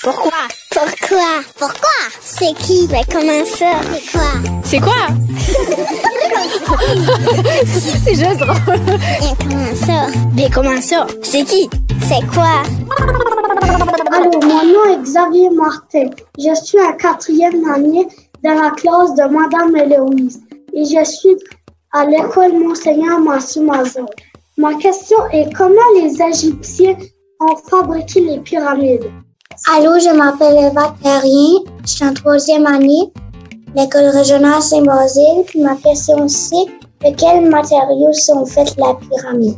Pourquoi? Pourquoi? Pourquoi? C'est qui? Mais comment ça? C'est quoi? C'est quoi? C'est juste drôle. Mais comment ça? Mais comment ça? C'est qui? C'est quoi? Allô, mon nom est Xavier Martin. Je suis en 4e année dans la classe de Madame Héloïse et je suis à l'école Monseigneur Massu Mazor. Ma question est comment les Égyptiens ont fabriqué les pyramides? Allô, je m'appelle Eva Terrien, je suis en 3e année, l'école régionale Saint-Basile. Puis ma question c'est de quels matériaux sont faites la pyramide?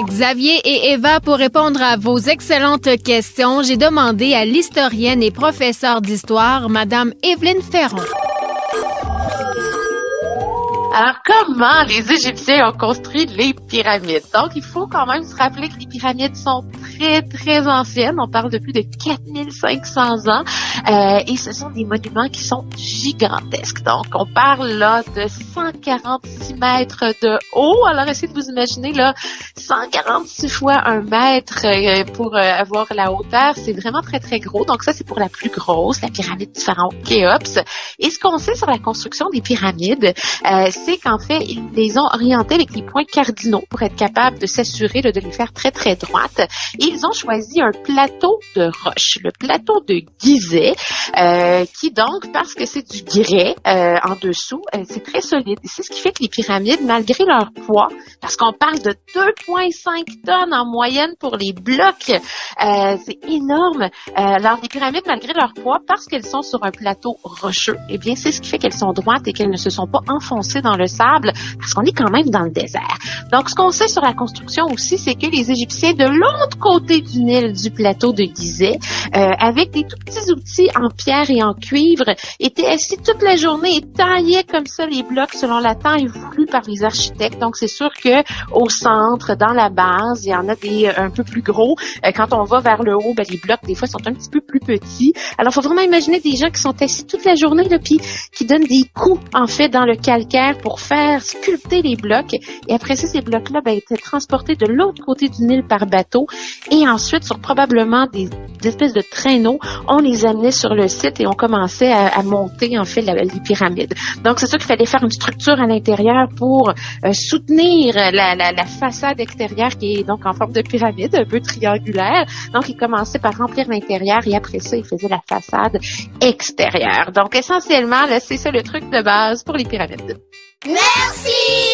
Xavier et Eva, pour répondre à vos excellentes questions, j'ai demandé à l'historienne et professeure d'histoire, Madame Evelyne Ferron. Alors, comment les Égyptiens ont construit les pyramides? Donc, il faut quand même se rappeler que les pyramides sont très, très anciennes. On parle de plus de 4500 ans. Et ce sont des monuments qui sont gigantesques. Donc, on parle là de 146 mètres de haut. Alors, essayez de vous imaginer là 146 fois 1 mètre pour avoir la hauteur. C'est vraiment très, très gros. Donc, ça, c'est pour la plus grosse, la pyramide du pharaon Khéops. Et ce qu'on sait sur la construction des pyramides, c'est qu'en fait, ils les ont orientées avec les points cardinaux pour être capables de s'assurer de les faire très, très droites. Et ils ont choisi un plateau de roche, le plateau de Gizeh, qui donc, parce que c'est du grès en dessous, c'est très solide. Et c'est ce qui fait que les pyramides, malgré leur poids, parce qu'on parle de 2,5 tonnes en moyenne pour les blocs, c'est énorme. Alors, les pyramides, malgré leur poids, parce qu'elles sont sur un plateau rocheux, eh bien, c'est ce qui fait qu'elles sont droites et qu'elles ne se sont pas enfoncées dans le sable, parce qu'on est quand même dans le désert. Donc, ce qu'on sait sur la construction aussi, c'est que les Égyptiens, de l'autre côté du Nil, du plateau de Gizeh, avec des tout petits outils en pierre et en cuivre, étaient assis toute la journée et taillaient comme ça les blocs selon la taille voulue par les architectes. Donc, c'est sûr que au centre, dans la base, il y en a des un peu plus gros. Quand on va vers le haut, ben, les blocs, des fois, sont un petit peu plus petits. Alors, il faut vraiment imaginer des gens qui sont assis toute la journée, là, puis qui donnent des coups, en fait, dans le calcaire pour faire sculpter les blocs. Et après ça, ces blocs-là, ben, étaient transportés de l'autre côté du Nil par bateau. Et ensuite, sur probablement des espèces de traîneaux, on les amenait sur le site et on commençait à monter, en fait, les pyramides. Donc, c'est sûr qu'il fallait faire une structure à l'intérieur pour soutenir la façade extérieure qui est donc en forme de pyramide, un peu triangulaire. Donc, il commençait par remplir l'intérieur et après ça, il faisait la façade extérieure. Donc, essentiellement, là, c'est ça le truc de base pour les pyramides. Merci!